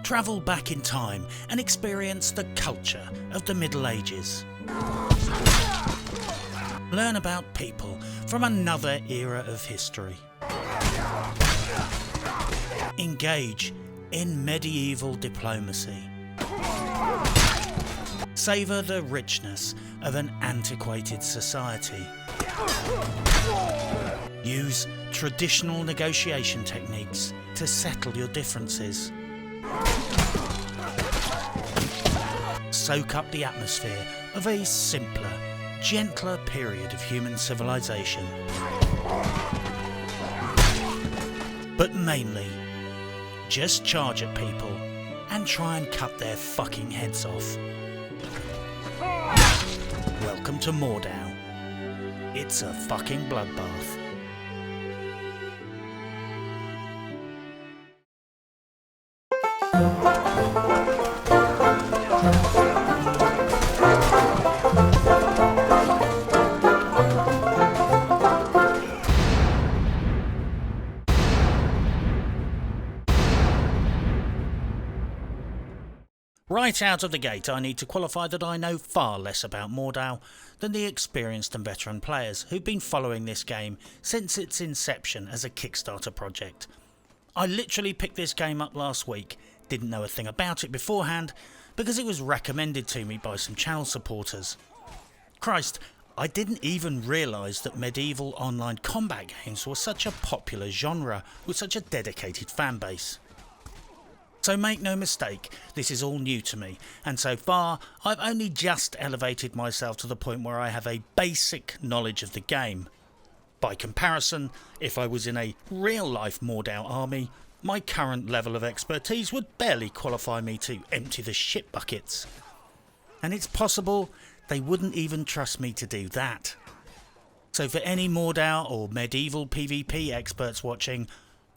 travel back in time and experience the culture of the Middle Ages. Learn about people from another era of history. Engage in medieval diplomacy. Savour the richness of an antiquated society. Use traditional negotiation techniques to settle your differences. Soak up the atmosphere of a simpler, gentler period of human civilization. But mainly, just charge at people and try and cut their fucking heads off. Welcome to Mordhau. It's a fucking bloodbath. Right out of the gate, I need to qualify that I know far less about Mordhau than the experienced and veteran players who've been following this game since its inception as a Kickstarter project. I literally picked this game up last week, didn't know a thing about it beforehand, because it was recommended to me by some channel supporters. Christ, I didn't even realise that medieval online combat games were such a popular genre with such a dedicated fanbase. So make no mistake, this is all new to me, and so far I've only just elevated myself to the point where I have a basic knowledge of the game. By comparison, if I was in a real-life Mordhau army, my current level of expertise would barely qualify me to empty the shit buckets. And it's possible they wouldn't even trust me to do that. So for any Mordhau or medieval PvP experts watching,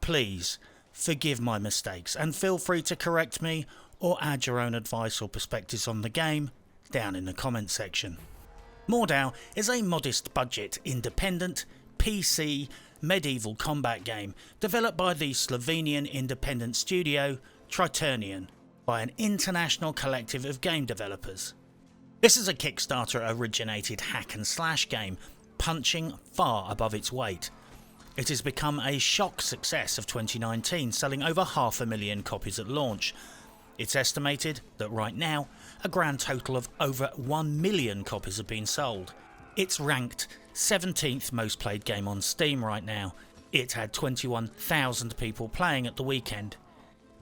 please forgive my mistakes and feel free to correct me or add your own advice or perspectives on the game down in the comment section. Mordhau is a modest budget, independent, PC, medieval combat game developed by the Slovenian independent studio Triternian by an international collective of game developers. This is a Kickstarter originated hack and slash game punching far above its weight. It has become a shock success of 2019, selling over 500,000 copies at launch. It's estimated that right now, a grand total of over 1 million copies have been sold. It's ranked 17th most played game on Steam right now. It had 21,000 people playing at the weekend.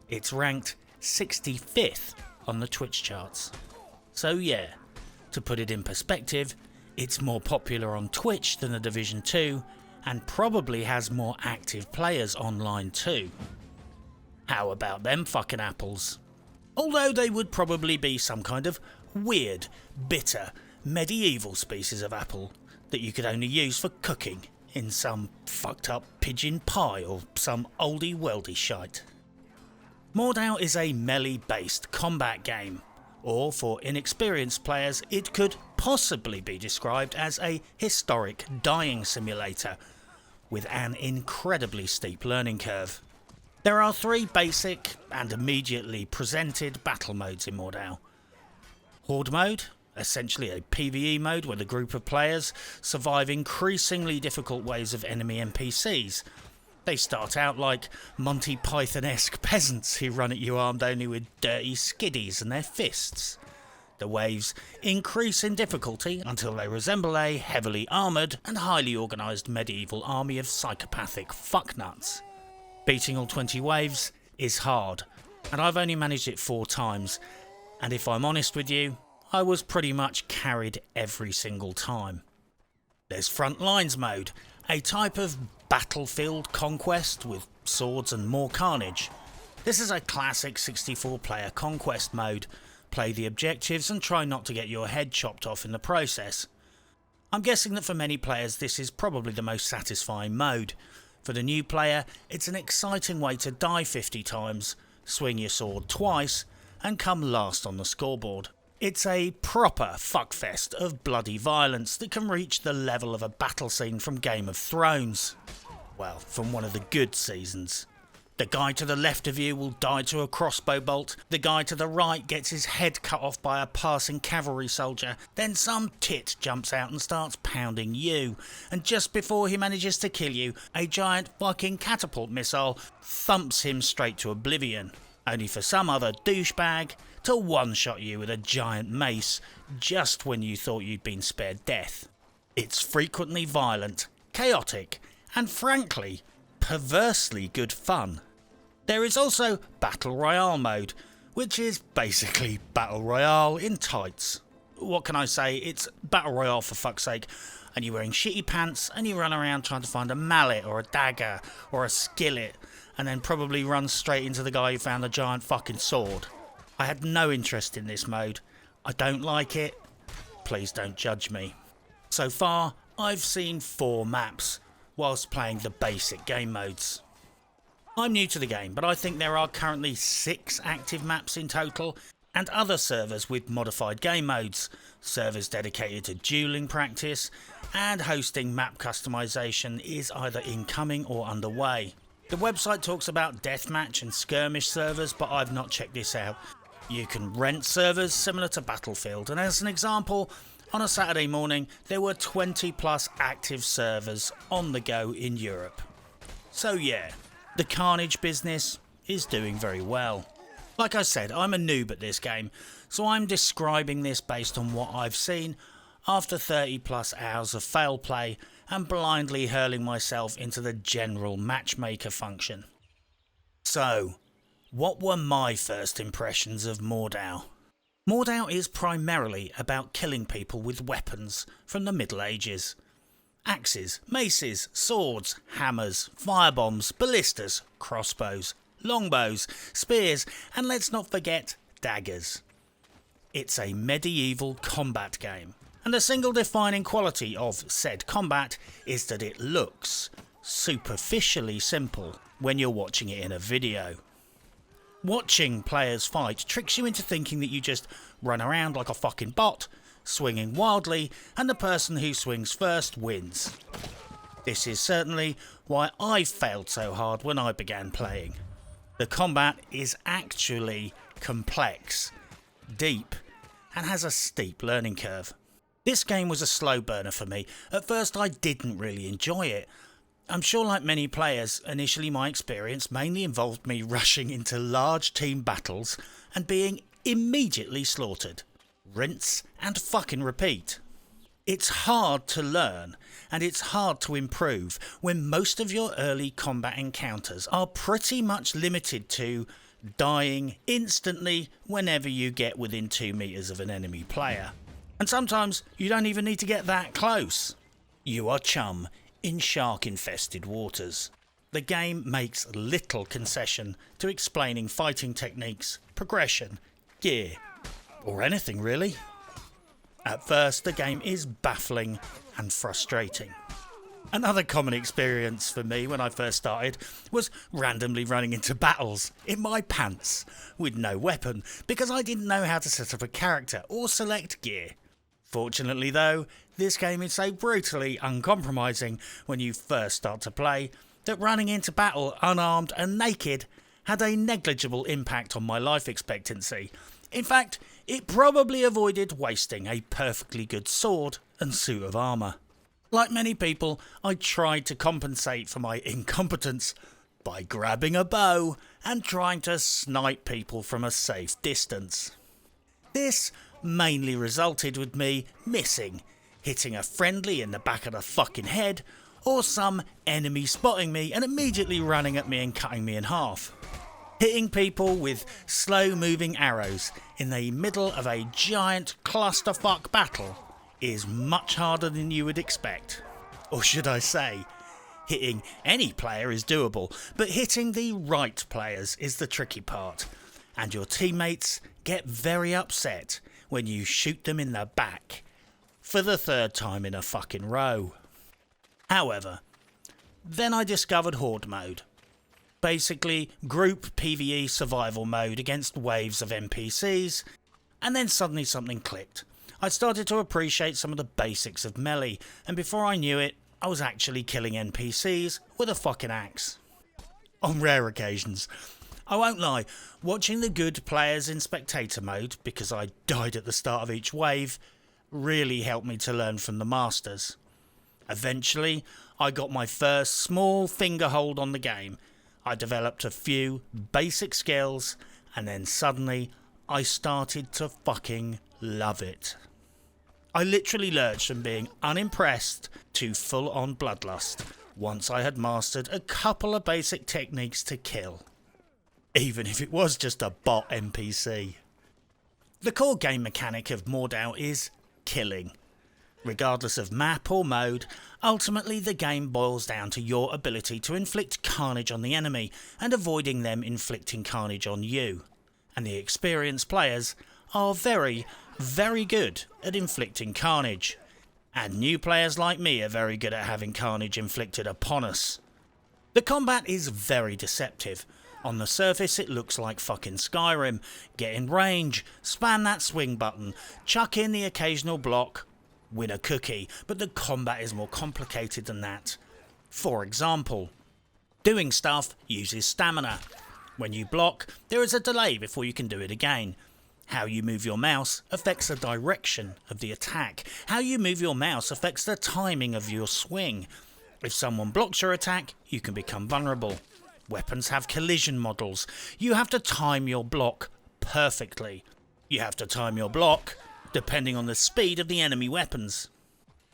It's ranked 65th on the Twitch charts. So yeah, to put it in perspective, it's more popular on Twitch than The Division 2, and probably has more active players online too. How about them fucking apples? Although they would probably be some kind of weird, bitter, medieval species of apple that you could only use for cooking in some fucked up pigeon pie or some oldie weldy shite. Mordhau is a melee based combat game, or for inexperienced players it could possibly be described as a historic dying simulator with an incredibly steep learning curve. There are 3 basic and immediately presented battle modes in Mordhau. Horde Mode, essentially a PvE mode where the group of players survive increasingly difficult waves of enemy NPCs. They start out like Monty Python-esque peasants who run at you armed only with dirty skiddies and their fists. The waves increase in difficulty until they resemble a heavily armoured and highly organised medieval army of psychopathic fucknuts. Beating all 20 waves is hard, and I've only managed it 4 times, and if I'm honest with you, I was pretty much carried every single time. There's Front Lines mode, a type of battlefield conquest with swords and more carnage. This is a classic 64-player conquest mode. Play the objectives and try not to get your head chopped off in the process. I'm guessing that for many players this is probably the most satisfying mode. For the new player, it's an exciting way to die 50 times, swing your sword twice, and come last on the scoreboard. It's a proper fuckfest of bloody violence that can reach the level of a battle scene from Game of Thrones. Well, from one of the good seasons. The guy to the left of you will die to a crossbow bolt, the guy to the right gets his head cut off by a passing cavalry soldier, then some tit jumps out and starts pounding you, and just before he manages to kill you, a giant fucking catapult missile thumps him straight to oblivion, only for some other douchebag to one-shot you with a giant mace just when you thought you'd been spared death. It's frequently violent, chaotic, and frankly, perversely good fun. There is also Battle Royale mode, which is basically Battle Royale in tights. What can I say, it's Battle Royale for fuck's sake, and you're wearing shitty pants and you run around trying to find a mallet or a dagger or a skillet, and then probably run straight into the guy who found a giant fucking sword. I had no interest in this mode. I don't like it. Please don't judge me. So far, I've seen 4 maps, whilst playing the basic game modes. I'm new to the game, but I think there are currently 6 active maps in total, and other servers with modified game modes, servers dedicated to dueling practice, and hosting map customization is either incoming or underway. The website talks about deathmatch and skirmish servers, but I've not checked this out. You can rent servers similar to Battlefield, and as an example, on a Saturday morning there were 20 plus active servers on the go in Europe. So yeah, the carnage business is doing very well. Like I said, I'm a noob at this game, so I'm describing this based on what I've seen after 30 plus hours of fail play and blindly hurling myself into the general matchmaker function. So, what were my first impressions of Mordhau? Mordhau is primarily about killing people with weapons from the Middle Ages. Axes, maces, swords, hammers, firebombs, ballistas, crossbows, longbows, spears, and let's not forget daggers. It's a medieval combat game, and the single defining quality of said combat is that it looks superficially simple when you're watching it in a video. Watching players fight tricks you into thinking that you just run around like a fucking bot, swinging wildly, and the person who swings first wins. This is certainly why I failed so hard when I began playing. The combat is actually complex, deep, and has a steep learning curve. This game was a slow burner for me. At first I didn't really enjoy it. I'm sure like many players, initially my experience mainly involved me rushing into large team battles and being immediately slaughtered. Rinse and fucking repeat. It's hard to learn and it's hard to improve when most of your early combat encounters are pretty much limited to dying instantly whenever you get within 2 meters of an enemy player. And sometimes you don't even need to get that close. You are chum in shark-infested waters. The game makes little concession to explaining fighting techniques, progression, gear, or anything really. At first, the game is baffling and frustrating. Another common experience for me when I first started was randomly running into battles in my pants with no weapon because I didn't know how to set up a character or select gear. Fortunately though, this game is so brutally uncompromising when you first start to play that running into battle unarmed and naked had a negligible impact on my life expectancy. In fact, it probably avoided wasting a perfectly good sword and suit of armour. Like many people, I tried to compensate for my incompetence by grabbing a bow and trying to snipe people from a safe distance. This mainly resulted with me missing, hitting a friendly in the back of the fucking head, or some enemy spotting me and immediately running at me and cutting me in half. Hitting people with slow moving arrows in the middle of a giant clusterfuck battle is much harder than you would expect. Or should I say, hitting any player is doable, but hitting the right players is the tricky part, and your teammates get very upset when you shoot them in the back for the 3rd time in a fucking row. However, then I discovered Horde Mode. Basically, group PvE survival mode against waves of NPCs, and then suddenly something clicked. I started to appreciate some of the basics of melee, and before I knew it, I was actually killing NPCs with a fucking axe. on rare occasions. I won't lie, watching the good players in spectator mode, because I died at the start of each wave, really helped me to learn from the masters. Eventually, I got my first small finger hold on the game. I developed a few basic skills, and then suddenly I started to fucking love it. I literally lurched from being unimpressed to full-on bloodlust once I had mastered a couple of basic techniques to kill, even if it was just a bot NPC. The core game mechanic of Mordhau is killing. Regardless of map or mode, ultimately the game boils down to your ability to inflict carnage on the enemy and avoiding them inflicting carnage on you. And the experienced players are very, very good at inflicting carnage. And new players like me are very good at having carnage inflicted upon us. The combat is very deceptive. On the surface it looks like fucking Skyrim. Get in range, spam that swing button, chuck in the occasional block, win a cookie, but the combat is more complicated than that. For example, doing stuff uses stamina. When you block, there is a delay before you can do it again. How you move your mouse affects the direction of the attack. How you move your mouse affects the timing of your swing. If someone blocks your attack, you can become vulnerable. Weapons have collision models. You have to time your block perfectly. You have to time your block depending on the speed of the enemy weapons.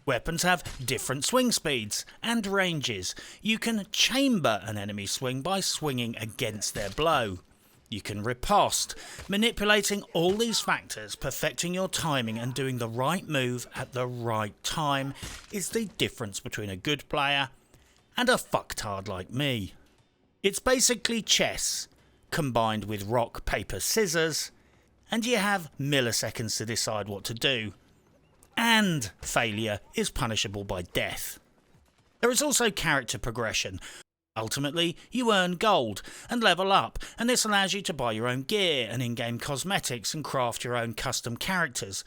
Weapons have different swing speeds and ranges. You can chamber an enemy swing by swinging against their blow. You can riposte. Manipulating all these factors, perfecting your timing and doing the right move at the right time is the difference between a good player and a fucktard like me. It's basically chess, combined with rock, paper, scissors, and you have milliseconds to decide what to do. And failure is punishable by death. There is also character progression. Ultimately, you earn gold and level up, and this allows you to buy your own gear and in-game cosmetics and craft your own custom characters.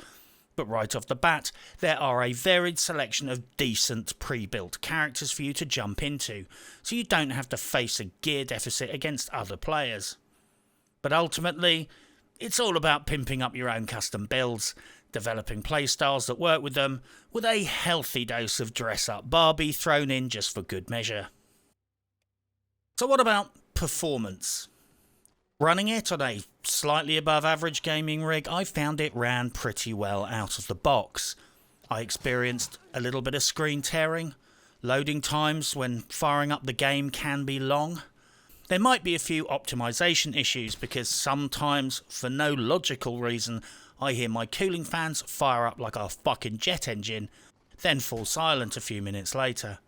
But right off the bat, there are a varied selection of decent pre-built characters for you to jump into, so you don't have to face a gear deficit against other players. But ultimately, it's all about pimping up your own custom builds, developing playstyles that work with them, with a healthy dose of dress-up Barbie thrown in just for good measure. So what about performance? Running it on a slightly above average gaming rig, I found it ran pretty well out of the box. I experienced a little bit of screen tearing. Loading times when firing up the game can be long. There might be a few optimization issues because sometimes, for no logical reason, I hear my cooling fans fire up like a fucking jet engine, then fall silent a few minutes later.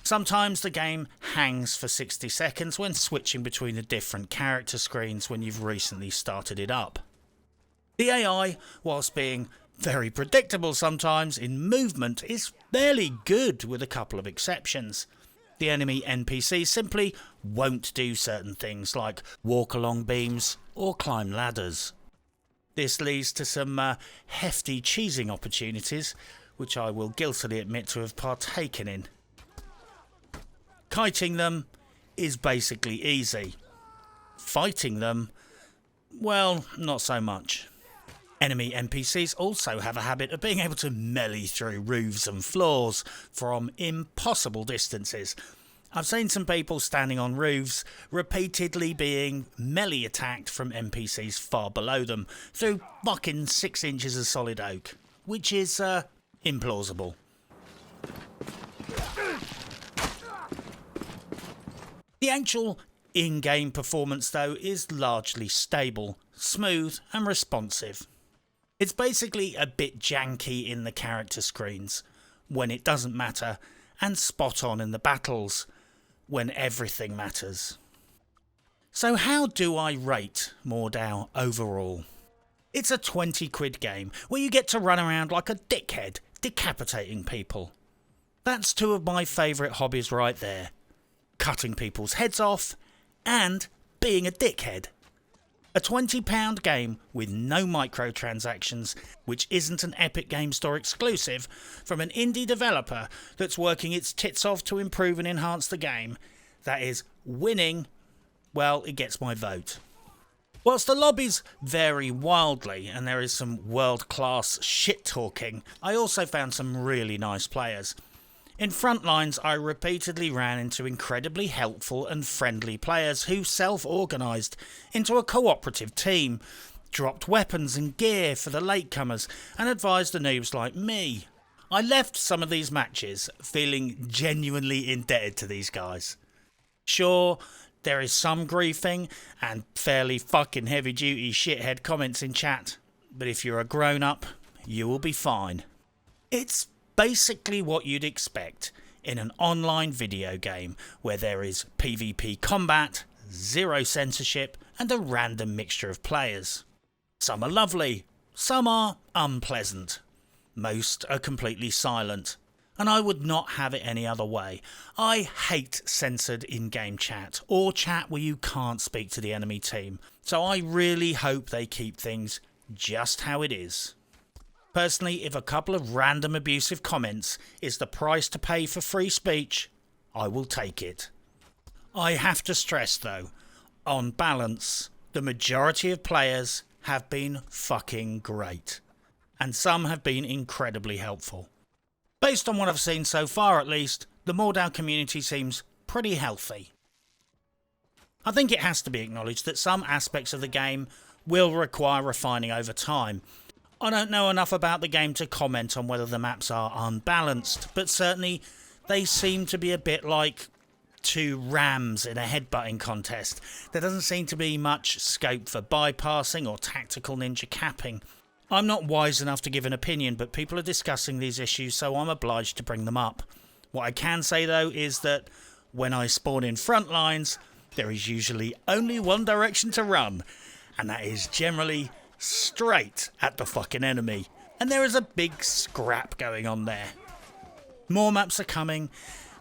Sometimes the game hangs for 60 seconds when switching between the different character screens when you've recently started it up. The AI, whilst being very predictable sometimes in movement, is fairly good with a couple of exceptions. The enemy NPCs simply won't do certain things like walk along beams or climb ladders. This leads to some hefty cheesing opportunities, which I will guiltily admit to have partaken in. Kiting them is basically easy. Fighting them, well, not so much. Enemy NPCs also have a habit of being able to melee through roofs and floors from impossible distances. I've seen some people standing on roofs repeatedly being melee attacked from NPCs far below them through fucking 6 inches of solid oak, which is implausible. The actual in-game performance though is largely stable, smooth and responsive. It's basically a bit janky in the character screens, when it doesn't matter, and spot on in the battles, when everything matters. So how do I rate Mordhau overall? It's a 20 quid game where you get to run around like a dickhead, decapitating people. That's 2 of my favourite hobbies right there. Cutting people's heads off and being a dickhead. A £20 game with no microtransactions, which isn't an Epic Game Store exclusive, from an indie developer that's working its tits off to improve and enhance the game, that is winning, well, it gets my vote. Whilst the lobbies vary wildly and there is some world-class shit-talking, I also found some really nice players. In Frontlines, I repeatedly ran into incredibly helpful and friendly players who self-organised into a cooperative team, dropped weapons and gear for the latecomers and advised the noobs like me. I left some of these matches feeling genuinely indebted to these guys. Sure, there is some griefing and fairly fucking heavy duty shithead comments in chat, but if you're a grown up, you will be fine. It's basically what you'd expect in an online video game where there is PvP combat, zero censorship and a random mixture of players. Some are lovely, some are unpleasant. Most are completely silent. And I would not have it any other way. I hate censored in-game chat, or chat where you can't speak to the enemy team. So I really hope they keep things just how it is. Personally, if a couple of random abusive comments is the price to pay for free speech, I will take it. I have to stress though, on balance, the majority of players have been fucking great. And some have been incredibly helpful. Based on what I've seen so far at least, the Mordhau community seems pretty healthy. I think it has to be acknowledged that some aspects of the game will require refining over time. I don't know enough about the game to comment on whether the maps are unbalanced, but certainly they seem to be a bit like two rams in a headbutting contest. There doesn't seem to be much scope for bypassing or tactical ninja capping. I'm not wise enough to give an opinion, but people are discussing these issues, so I'm obliged to bring them up. What I can say though is that when I spawn in Frontlines, there is usually only one direction to run, and that is generally straight at the fucking enemy. And there is a big scrap going on there. More maps are coming,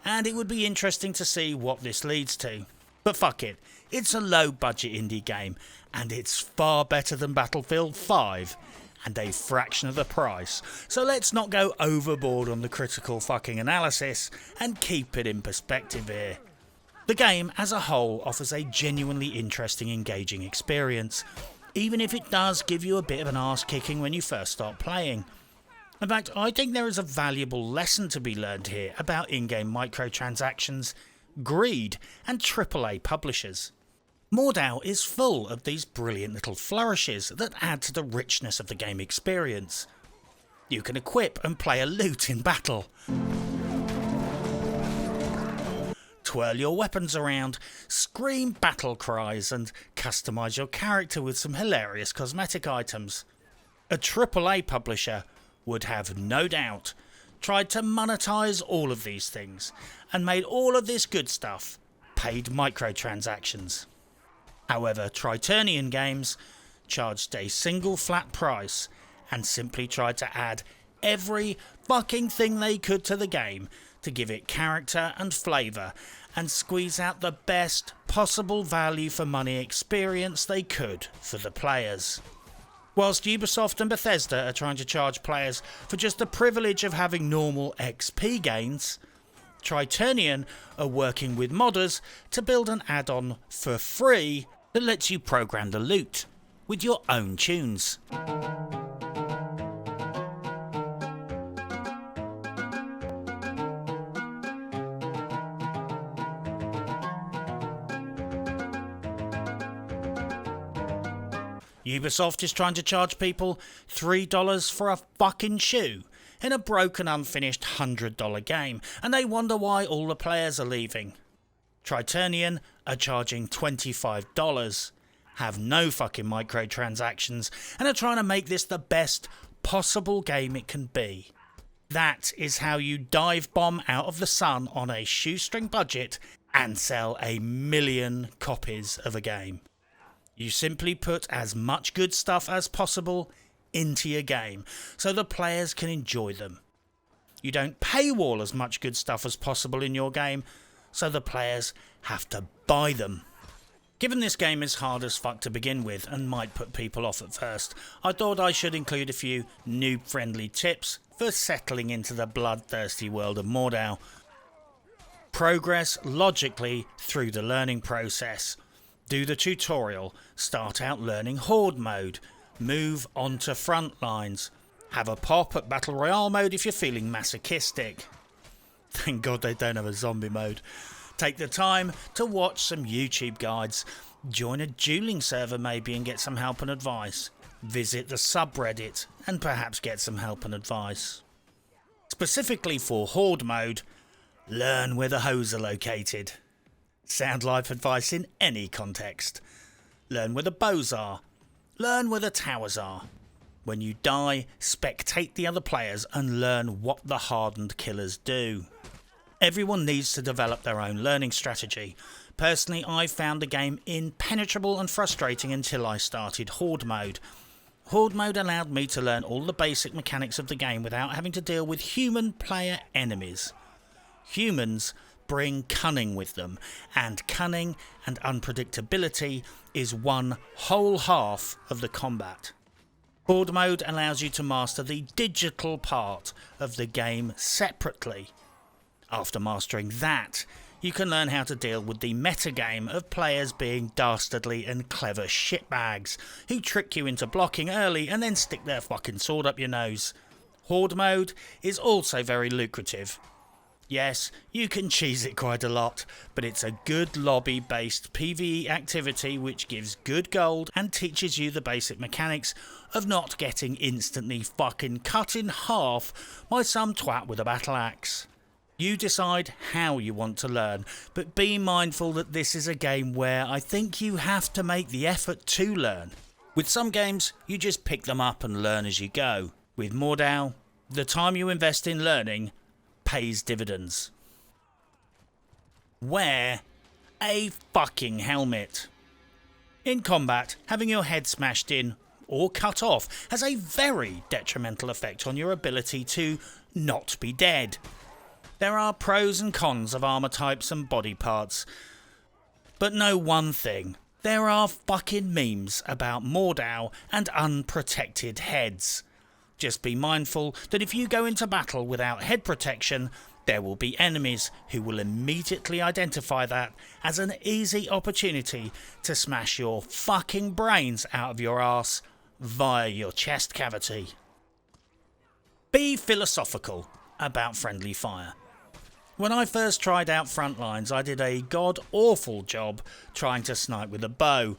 and it would be interesting to see what this leads to. But fuck it, it's a low budget indie game, and it's far better than Battlefield 5. And a fraction of the price. So let's not go overboard on the critical fucking analysis and keep it in perspective here. The game as a whole offers a genuinely interesting, engaging experience, even if it does give you a bit of an arse kicking when you first start playing. In fact, I think there is a valuable lesson to be learned here about in-game microtransactions, greed and AAA publishers. Mordhau is full of these brilliant little flourishes that add to the richness of the game experience. You can equip and play a lute in battle, twirl your weapons around, scream battle cries and customise your character with some hilarious cosmetic items. A AAA publisher would have no doubt tried to monetise all of these things and made all of this good stuff paid microtransactions. However, Triternian Games charged a single flat price and simply tried to add every fucking thing they could to the game to give it character and flavour and squeeze out the best possible value for money experience they could for the players. Whilst Ubisoft and Bethesda are trying to charge players for just the privilege of having normal XP gains, Triternian are working with modders to build an add-on for free that lets you program the lute with your own tunes. Ubisoft is trying to charge people $3 for a fucking shoe in a broken, unfinished $100 game, and they wonder why all the players are leaving. Triternian are charging $25, have no fucking microtransactions, and are trying to make this the best possible game it can be. That is how you dive bomb out of the sun on a shoestring budget and sell 1 million copies of a game. You simply put as much good stuff as possible into your game so the players can enjoy them. You don't paywall as much good stuff as possible in your game so the players have to buy them. Given this game is hard as fuck to begin with and might put people off at first, I thought I should include a few noob-friendly tips for settling into the bloodthirsty world of Mordhau. Progress logically through the learning process. Do the tutorial, start out learning Horde Mode, move on to front lines, have a pop at Battle Royale mode if you're feeling masochistic. Thank God they don't have a zombie mode. Take the time to watch some YouTube guides, join a dueling server maybe and get some help and advice. Visit the subreddit and perhaps get some help and advice. Specifically for Horde Mode, learn where the hoes are located. Sound life advice in any context. Learn where the bows are. Learn where the towers are. When you die, spectate the other players and learn what the hardened killers do. Everyone needs to develop their own learning strategy. Personally, I found the game impenetrable and frustrating until I started Horde Mode. Horde Mode allowed me to learn all the basic mechanics of the game without having to deal with human player enemies. Humans bring cunning with them, and cunning and unpredictability is one whole half of the combat. Horde Mode allows you to master the digital part of the game separately. After mastering that, you can learn how to deal with the metagame of players being dastardly and clever shitbags who trick you into blocking early and then stick their fucking sword up your nose. Horde Mode is also very lucrative. Yes, you can cheese it quite a lot, but it's a good lobby-based PvE activity which gives good gold and teaches you the basic mechanics of not getting instantly fucking cut in half by some twat with a battle axe. You decide how you want to learn, but be mindful that this is a game where I think you have to make the effort to learn. With some games, you just pick them up and learn as you go. With Mordhau, the time you invest in learning pays dividends. Wear a fucking helmet. In combat, having your head smashed in or cut off has a very detrimental effect on your ability to not be dead. There are pros and cons of armour types and body parts, but know one thing, there are fucking memes about Mordhau and unprotected heads. Just be mindful that if you go into battle without head protection, there will be enemies who will immediately identify that as an easy opportunity to smash your fucking brains out of your arse via your chest cavity. Be philosophical about friendly fire. When I first tried out Frontlines, I did a god-awful job trying to snipe with a bow.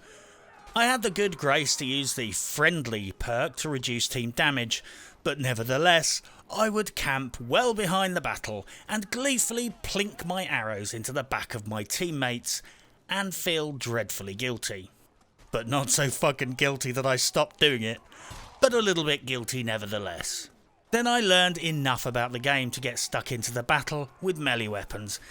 I had the good grace to use the friendly perk to reduce team damage, but nevertheless, I would camp well behind the battle and gleefully plink my arrows into the back of my teammates and feel dreadfully guilty. But not so fucking guilty that I stopped doing it, but a little bit guilty nevertheless. Then I learned enough about the game to get stuck into the battle with melee weapons,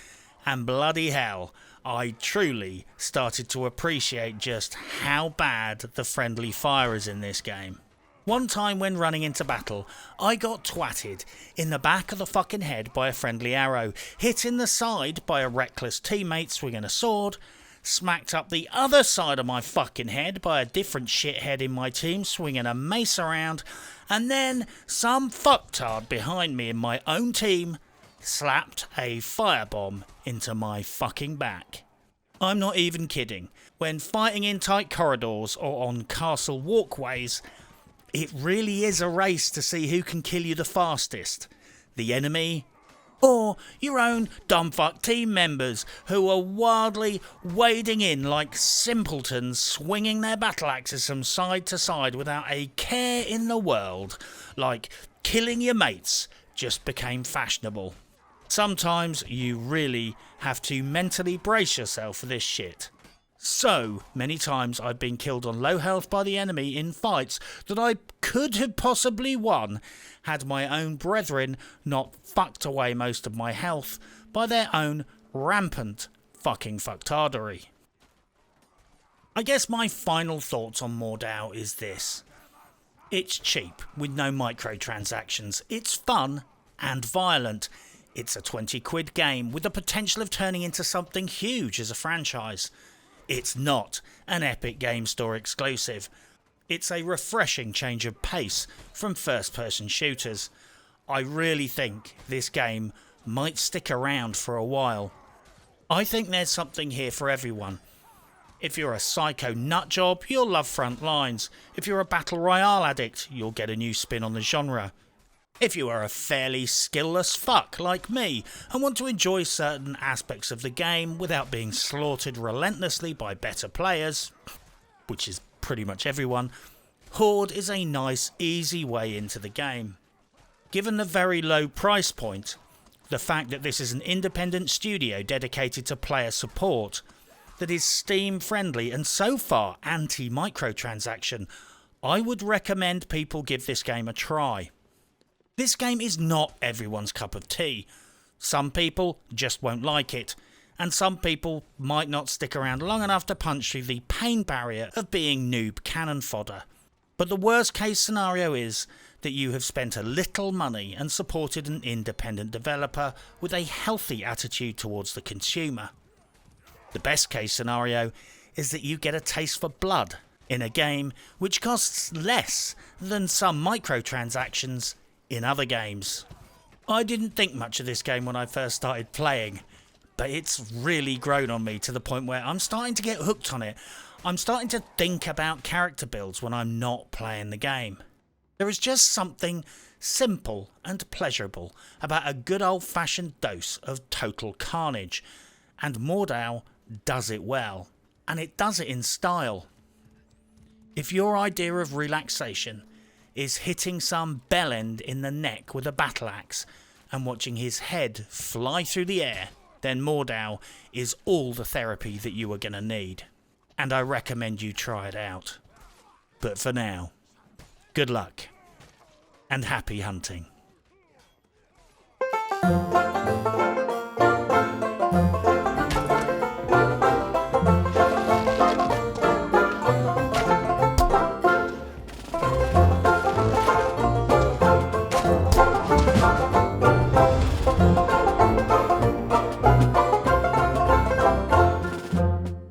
and bloody hell, I truly started to appreciate just how bad the friendly fire is in this game. One time when running into battle, I got twatted in the back of the fucking head by a friendly arrow, hit in the side by a reckless teammate swinging a sword, smacked up the other side of my fucking head by a different shithead in my team swinging a mace around, and then some fucktard behind me in my own team slapped a firebomb into my fucking back. I'm not even kidding. When fighting in tight corridors or on castle walkways, it really is a race to see who can kill you the fastest. The enemy or your own dumbfuck team members who are wildly wading in like simpletons, swinging their battle axes from side to side without a care in the world, like killing your mates just became fashionable. Sometimes you really have to mentally brace yourself for this shit. So many times I've been killed on low health by the enemy in fights that I could have possibly won had my own brethren not fucked away most of my health by their own rampant fucking fucktardery. I guess my final thoughts on Mordhau is this. It's cheap with no microtransactions. It's fun and violent. It's a 20 quid game with the potential of turning into something huge as a franchise. It's not an Epic Game Store exclusive. It's a refreshing change of pace from first-person shooters. I really think this game might stick around for a while. I think there's something here for everyone. If you're a psycho nutjob, you'll love front lines. If you're a battle royale addict, you'll get a new spin on the genre. If you are a fairly skillless fuck like me and want to enjoy certain aspects of the game without being slaughtered relentlessly by better players, which is pretty much everyone, Horde is a nice, easy way into the game. Given the very low price point, the fact that this is an independent studio dedicated to player support, that is Steam friendly and so far anti-microtransaction, I would recommend people give this game a try. This game is not everyone's cup of tea. Some people just won't like it, and some people might not stick around long enough to punch through the pain barrier of being noob cannon fodder. But the worst case scenario is that you have spent a little money and supported an independent developer with a healthy attitude towards the consumer. The best case scenario is that you get a taste for blood in a game which costs less than some microtransactions in other games. I didn't think much of this game when I first started playing, but it's really grown on me to the point where I'm starting to get hooked on it. I'm starting to think about character builds when I'm not playing the game. There is just something simple and pleasurable about a good old-fashioned dose of total carnage, and Mordhau does it well, and it does it in style. If your idea of relaxation is hitting some bellend in the neck with a battle axe and watching his head fly through the air, then Mordhau is all the therapy that you are going to need. And I recommend you try it out. But for now, good luck and happy hunting.